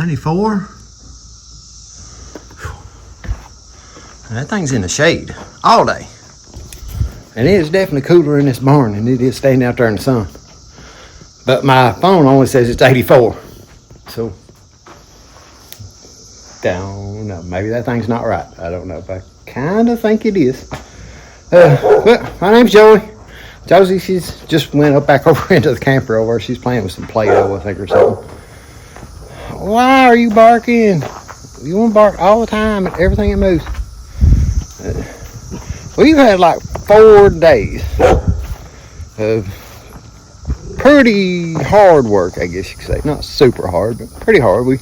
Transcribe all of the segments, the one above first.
94. That thing's in the shade all day. And it is definitely cooler in this barn than it is standing out there in the sun. But my phone only says it's 84. So, don't know. Maybe that thing's not right. I don't know. But I kind of think it is. Well, my name's Joey. Josie, she's just went up back over into the camper over. She's playing with some Play-Doh, I think, or something. Why are you barking? You want to bark all the time at everything that moves. We've had like 4 days of pretty hard work, I guess you could say. Not super hard, but pretty hard. We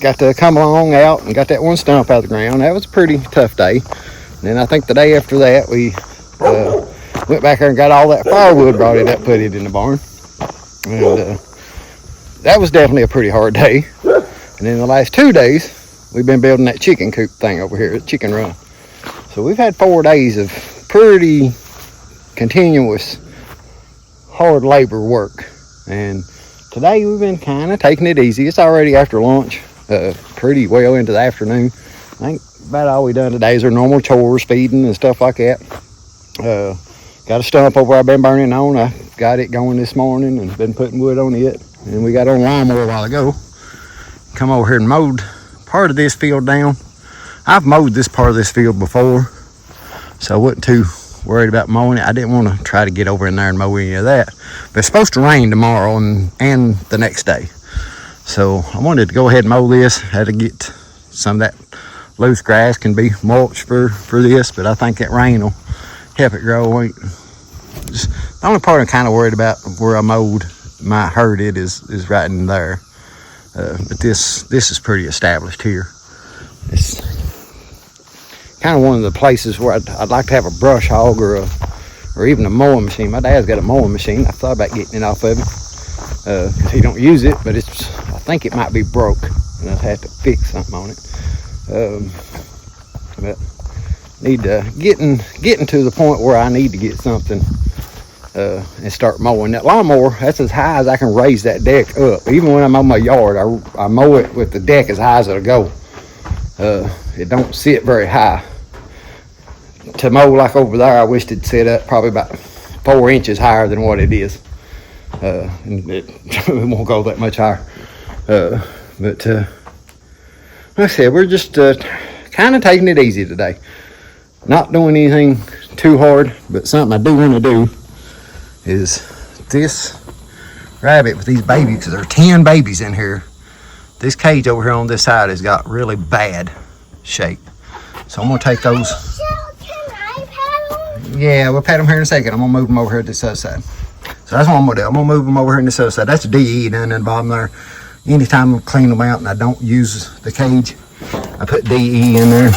got to come along out and got that one stump out of the ground. That was a pretty tough day. And then I think the day after that, we went back there and got all that firewood, brought it up, put it in the barn. And that was definitely a pretty hard day. And then the last 2 days, we've been building that chicken coop thing over here, chicken run. So we've had 4 days of pretty continuous hard labor work. And today we've been kind of taking it easy. It's already after lunch, pretty well into the afternoon. I think about all we done today is our normal chores, feeding and stuff like that. Got a stump over I've been burning on. I got it going this morning and been putting wood on it. And we got on lawnmower a while ago. Come over here and mowed part of this field down. I've mowed this part of this field before, so I wasn't too worried about mowing it. I didn't want to try to get over in there and mow any of that. But it's supposed to rain tomorrow and the next day. So I wanted to go ahead and mow this. Had to get some of that loose grass can be mulch for this, but I think that rain will help it grow. Just, the only part I'm kind of worried about where I mowed might hurt it is right in there. But this is pretty established here. It's kind of one of the places where I'd like to have a brush hog or even a mowing machine. My dad's got a mowing machine. I thought about getting it off of him because he don't use it, but I think it might be broke and I'd have to fix something on it. But need to getting to the point where I need to get something and start mowing. That lawnmower, that's as high as I can raise that deck up. Even when I'm on my yard, I mow it with the deck as high as it'll go. It don't sit very high. To mow like over there, I wish it'd sit up probably about 4 inches higher than what it is. And it won't go that much higher. But like I said, we're just kind of taking it easy today. Not doing anything too hard, but something I do want to do is this rabbit with these babies, because there are 10 babies in here. This cage over here on this side has got really bad shape. So I'm going to take those. Can I pet them? Yeah, we'll pet them here in a second. I'm going to move them over here to this other side. So that's what I'm going to do. I'm going to move them over here in this other side. That's a DE down in the bottom there. Anytime I clean them out and I don't use the cage, I put DE in there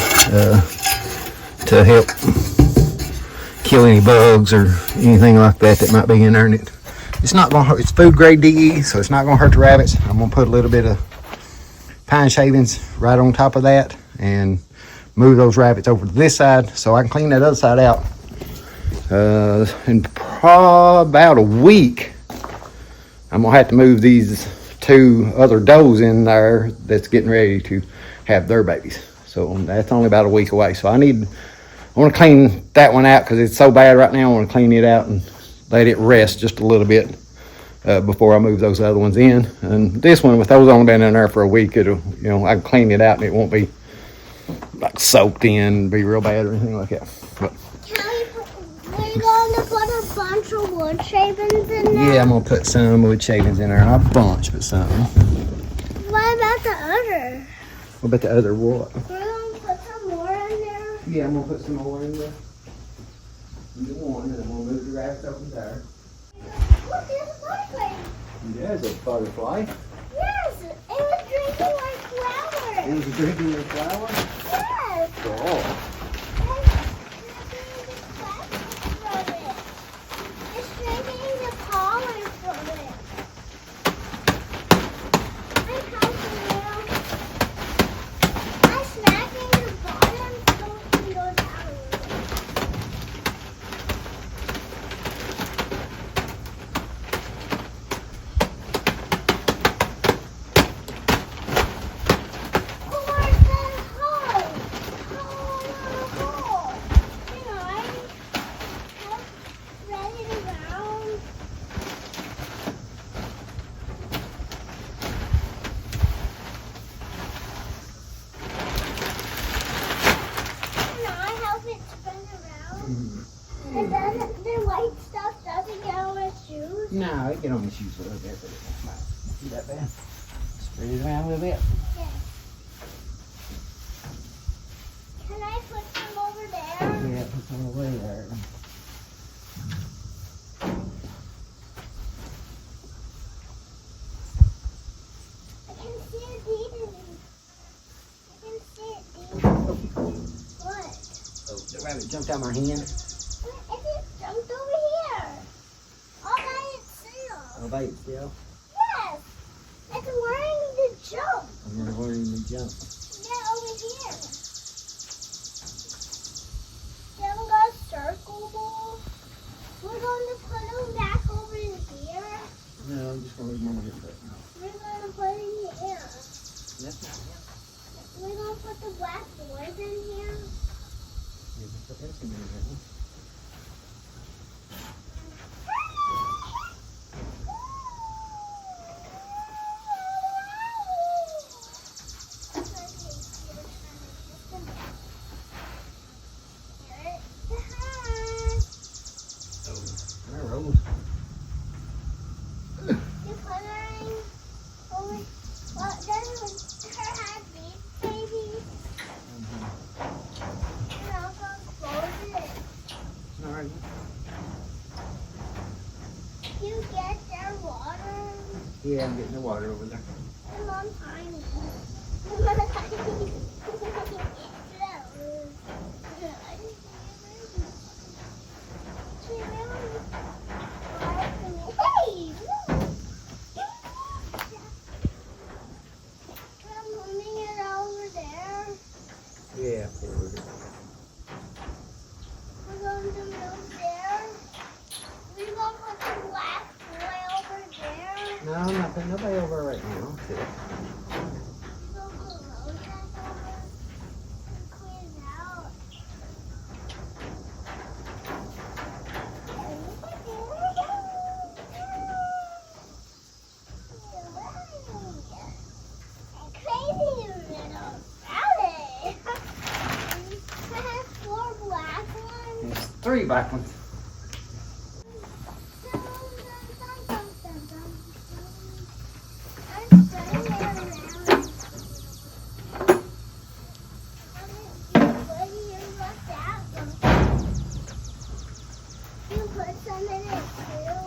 to help kill any bugs or anything like that might be in there. And it's not going to hurt. It's food grade DE, so it's not going to hurt the rabbits. I'm going to put a little bit of pine shavings right on top of that and move those rabbits over to this side so I can clean that other side out. In about a week, I'm going to have to move these 2 other does in there that's getting ready to have their babies. So that's only about a week away. So I want to clean that one out because it's so bad right now. I want to clean it out and let it rest just a little bit before I move those other ones in. And this one, with those only been in there for a week, it'll, I can clean it out and it won't be like soaked in, be real bad or anything like that. But Are you going to put a bunch of wood shavings in there? yeah, I'm gonna put some wood shavings in there. Not a bunch, but some. What about the other? What about the other what? We're going to put some more in there. Yeah, I'm gonna put some more in there. The one, and I'm gonna move the rabbit over there. Look, there's a butterfly. There's a butterfly. Yes, it was drinking like flowers. It was drinking your flower? Yes. Oh. It's drinking the pollen from it. I'm helping you. I'm smacking the bottom so it can go down. spin around? And then the white stuff doesn't get on my shoes? No, it get on the shoes a little bit, but it won't matter. See that bad? Spread it around a little bit. Yes. Can I put them over there? Yeah, put some away there. I can see it deep. I can see it deep. What? Oh, the rabbit jumped out my hand. It just jumped over here. All by itself. Oh, wait, still. Yes. It's learning to jump. I'm gonna learn to jump. Yeah, over here. Then we got circle ball. We're going to put them back over in here. No, I'm just gonna leave mama get that. We're going to put it in here. That's not it. We're going to put the black boys in here. Yeah, but that's gonna be that one. There it rolls. You're coloring over. Well, then her had these babies. And I'm going to close it. All right. You get their water. Yeah, I'm getting the water over there. And Mom's tiny. Mom's tiny. Hey! I'm moving it over there. Yeah, forward. We're going to move there. We're going to put the black boy over there. No, I'm not putting nobody over right now. We're going to close that over and clean it out. Crazy little rabbit. I have 4 black ones. There's 3 black ones. I'm spinning it around. What do you want that one? You put some in it too.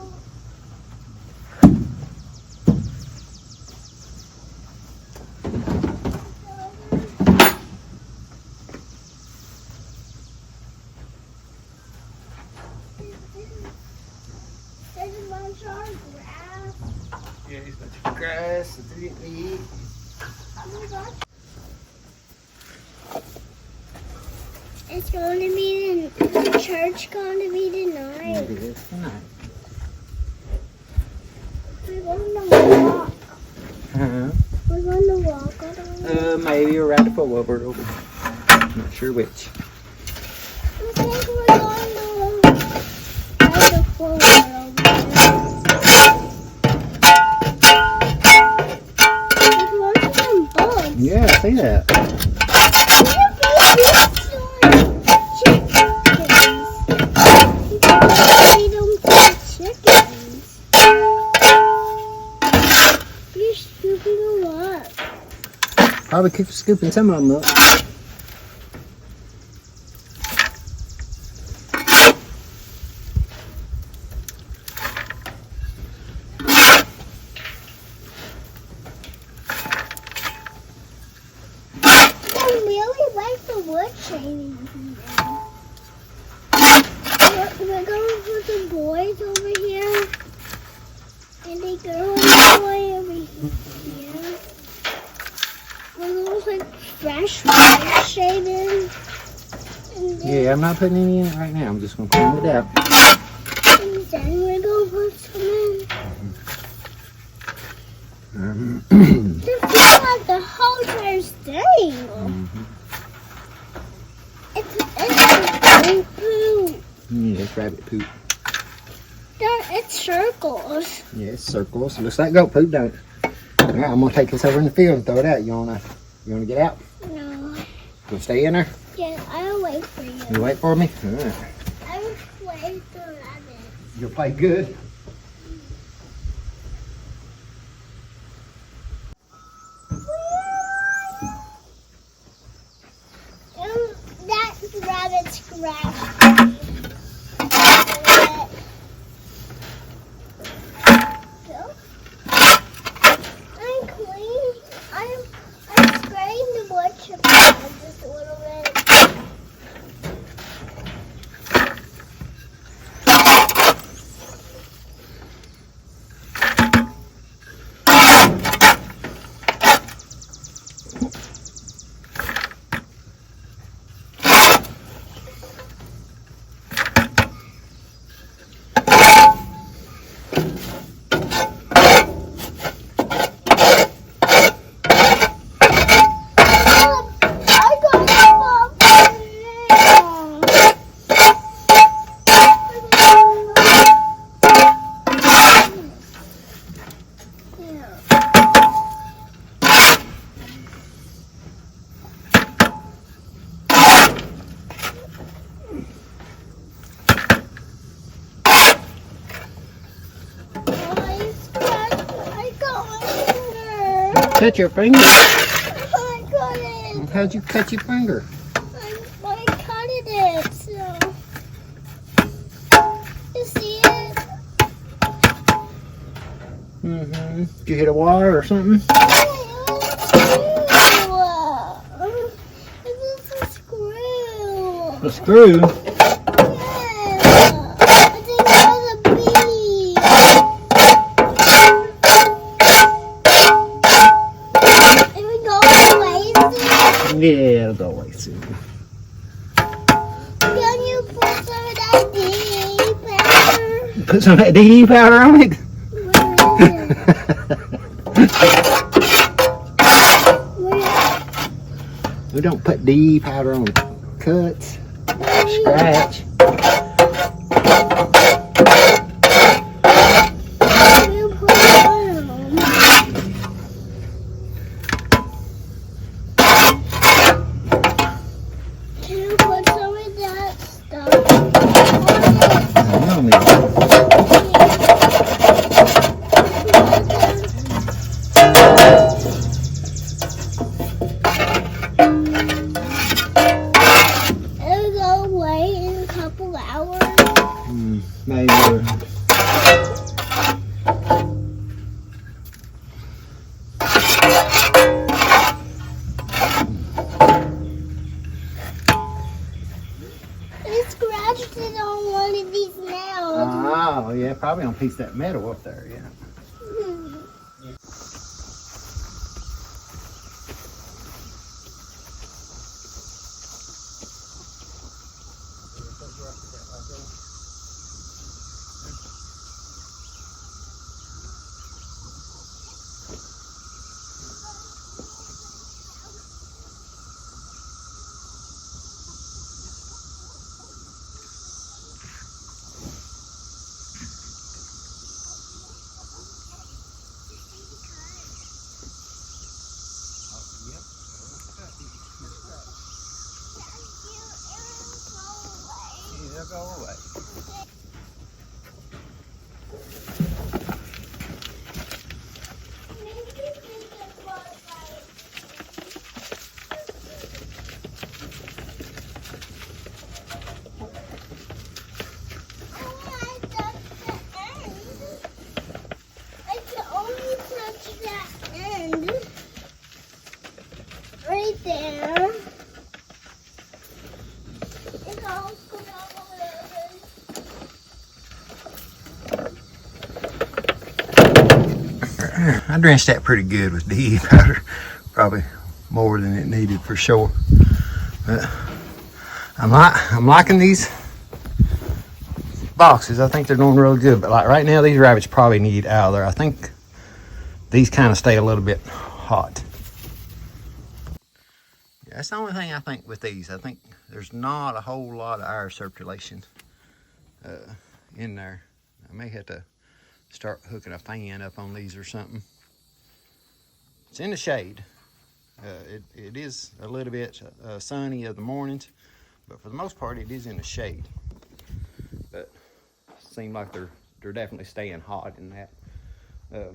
There's a bunch of grass. Yeah, there's a bunch of grass that they didn't eat. Oh my gosh. It's going to be the church going to be tonight. It is tonight. We're going to walk. Uh-huh. We're going to walk all the way. Maybe or ride the four over it over. Not sure which. I think we're going to ride the forward over there. There's lots of some bugs. Yeah, I see that. Probably keep scooping some of them up. I really like the wood shavings in there. We're going to put the boys over here. And the girl and the boy over here. We're going to put fresh wood shavings. And then, Yeah, I'm not putting any in it right now. I'm just going to clean it out. and then we're going to put some in. It feels like the whole entire thing. It's poo. Yeah, it's rabbit poop. It's circles. Yeah, it's circles. It looks like goat poop, don't it? Alright, I'm gonna take this over in the field and throw it out. You wanna get out? No. Gonna stay in there? Yeah, I'll wait. wait for you. You wait for me? All right. I will play the rabbit. You'll play good. That rabbit scratched me. I'm clean. I'm spraying the wood chip just a little bit. Cut your finger. I got it. How'd you cut your finger? I cut it, so. You see it? Mm-hmm. Did you hit a wire or something? This is a screw. A screw? Yeah. I think that was a bee. It would go away soon. Yeah, it'll go away soon. Can you put some of that DDE powder? Put some of that DD powder on it? We don't put DD powder on cuts, scratch. Can you put some of that stuff on it? It'll go away in a couple hours. Maybe. I scratched it on one of these nails. Oh, yeah, probably on a piece of that metal up there, yeah. It'll go away. I can only touch that end. Right there. It's all good all over. I drenched that pretty good with DE powder. Probably more than it needed for sure. But I'm liking these boxes. I think they're doing real good. But like right now, these rabbits probably need out of there. I think these kind of stay a little bit hot. Yeah, that's the only thing I think with these. I think there's not a whole lot of air circulation in there. I may have to start hooking a fan up on these or something. It's in the shade. It is a little bit sunny of the mornings, but for the most part, it is in the shade. But it seems like they're definitely staying hot in that. But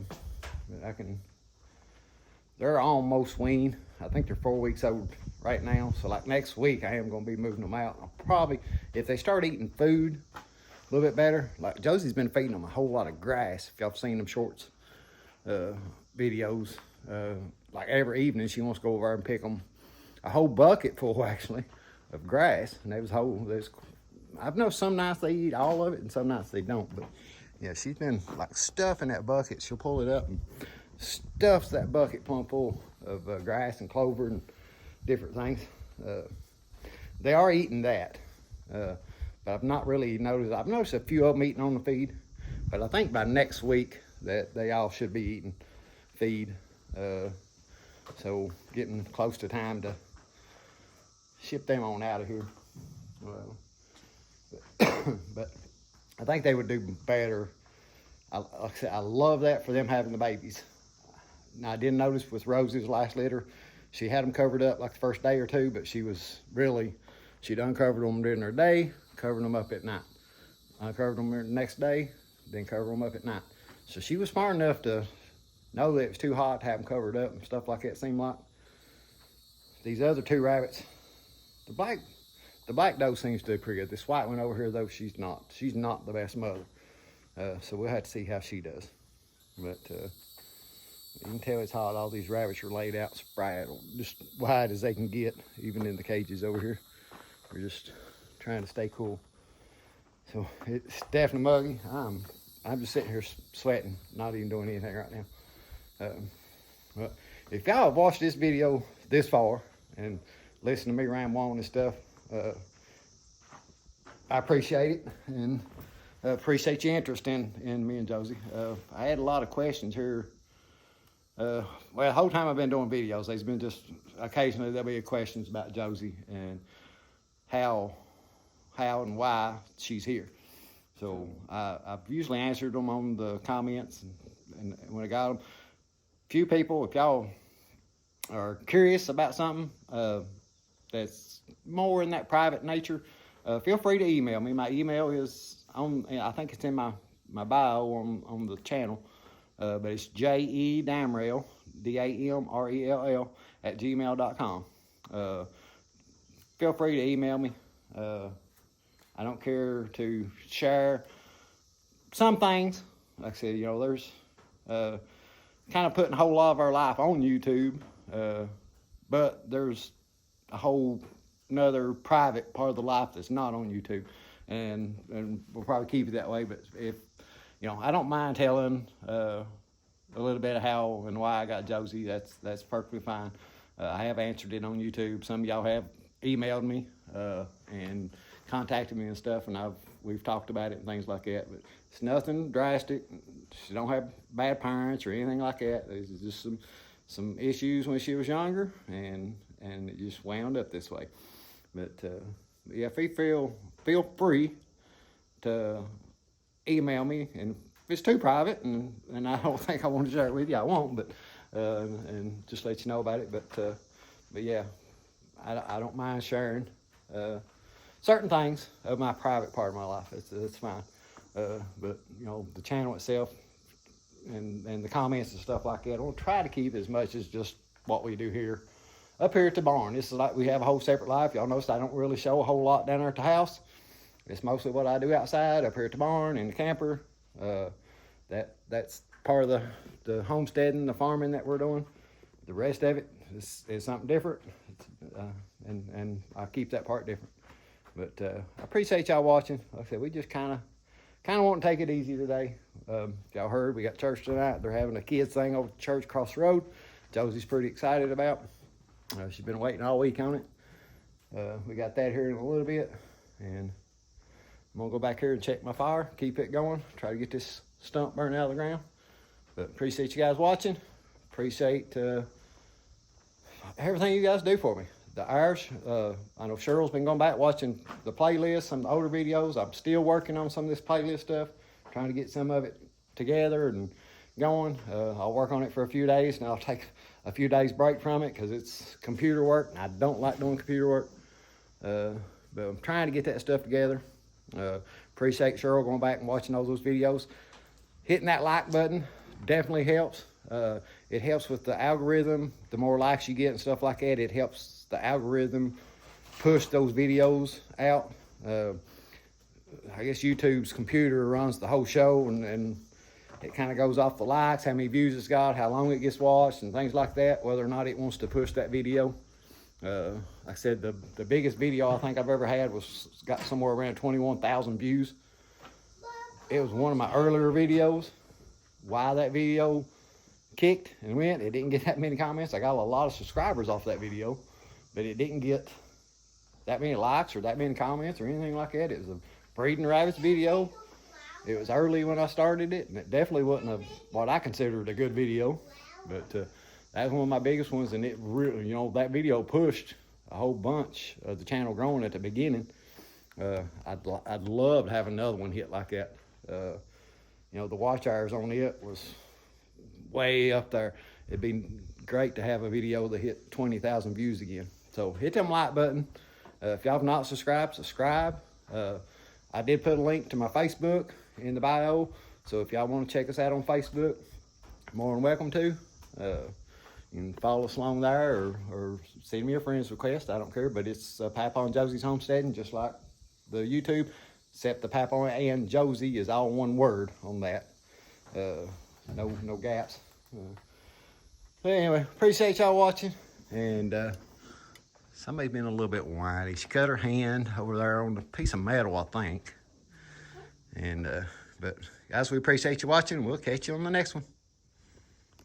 they're almost weaned. I think they're 4 weeks old right now. So like next week, I am going to be moving them out. I'll probably, if they start eating food a little bit better, like Josie's been feeding them a whole lot of grass. If y'all have seen them shorts, videos, like every evening she wants to go over and pick them a whole bucket full actually of grass. And I've noticed some nights they eat all of it and some nights they don't. But yeah, she's been like stuffing that bucket. She'll pull it up and stuffs that bucket plumb full of grass and clover and different things. They are eating that, but I've not really noticed. I've noticed a few of them eating on the feed, but I think by next week that they all should be eating feed. So getting close to time to ship them on out of here. But I think they would do better. Like I said, I love that for them having the babies. Now, I did notice with Rosie's last litter, she had them covered up like the first day or two, but she'd uncovered them during her day, covered them up at night. Uncovered them the next day, then covered them up at night. So she was smart enough to know that it was too hot to have them covered up and stuff like that. Seemed like these other two rabbits, the black doe seems to do pretty good. This white one over here, though, she's not the best mother. So we'll have to see how she does. But you can tell it's hot. All these rabbits are laid out spraddled, just wide as they can get, even in the cages over here. We're just trying to stay cool. So it's definitely muggy. I'm just sitting here sweating, not even doing anything right now. But if y'all have watched this video this far and listened to me ramble on and stuff, I appreciate it and appreciate your interest in me and Josie. I had a lot of questions here. Well, the whole time I've been doing videos, there's been just occasionally there'll be questions about Josie and how and why she's here. So I've usually answered them on the comments and when I got them. Few people, if y'all are curious about something that's more in that private nature, feel free to email me. My email is I think it's in my bio on the channel. But it's JEDamrell, DAMRELL @gmail.com. Feel free to email me. I don't care to share some things. Like I said, there's kind of putting a whole lot of our life on YouTube. But there's a whole another private part of the life that's not on YouTube. And we'll probably keep it that way. But if I don't mind telling a little bit of how and why I got Josie. That's perfectly fine. I have answered it on YouTube. Some of y'all have emailed me and contacted me and stuff, and we've talked about it and things like that. But it's nothing drastic. She don't have bad parents or anything like that. There's just some issues when she was younger, and it just wound up this way. But yeah, feel free to email me, and if it's too private and I don't think I want to share it with you, I won't, but and just let you know about it. But yeah, I don't mind sharing certain things of my private part of my life. It's fine. But the channel itself and the comments and stuff like that, I want to try to keep as much as just what we do here up here at the barn. This is like we have a whole separate life. Y'all notice I don't really show a whole lot down there at the house. It's mostly what I do outside, up here at the barn, in the camper. That's part of the homesteading, the farming that we're doing. The rest of it is something different, and I keep that part different. But I appreciate y'all watching. Like I said, we just kind of want to take it easy today. Y'all heard we got church tonight. They're having a kids thing over at church across the road. Josie's pretty excited about. She's been waiting all week on it. We got that here in a little bit, and I'm gonna go back here and check my fire, keep it going, try to get this stump burned out of the ground. But appreciate you guys watching. Appreciate everything you guys do for me. The Irish, I know Cheryl's been going back watching the playlist, some of the older videos. I'm still working on some of this playlist stuff, trying to get some of it together and going. I'll work on it for a few days, and I'll take a few days break from it because it's computer work, and I don't like doing computer work. But But I'm trying to get that stuff together. Appreciate Cheryl going back and watching all those videos. Hitting that like button definitely helps. It helps with the algorithm. The more likes you get and stuff like that, it helps the algorithm push those videos out. I guess YouTube's computer runs the whole show, and it kind of goes off the likes, how many views it's got, how long it gets watched, and things like that, whether or not it wants to push that video. Like I said, the biggest video I think I've ever had got somewhere around 21,000 views. It was one of my earlier videos. Why that video kicked and went, it didn't get that many comments. I got a lot of subscribers off that video, but it didn't get that many likes or that many comments or anything like that. It was a breeding rabbits video. It was early when I started it, and it definitely wasn't what I considered a good video, but that was one of my biggest ones, and it really, that video pushed a whole bunch of the channel growing at the beginning. I'd love to have another one hit like that. The watch hours on it was way up there. It'd be great to have a video that hit 20,000 views again. So hit them like button. If y'all have not subscribed, subscribe. I did put a link to my Facebook in the bio, so if y'all want to check us out on Facebook, more than welcome to. You can follow us along there, or send me a friend's request. I don't care, but it's Papa and Josie's Homesteading, just like the YouTube, except the Papa and Josie is all one word on that. No gaps. But anyway, appreciate y'all watching, and somebody's been a little bit whiny. She cut her hand over there on a piece of metal, I think. And but guys, we appreciate you watching. We'll catch you on the next one.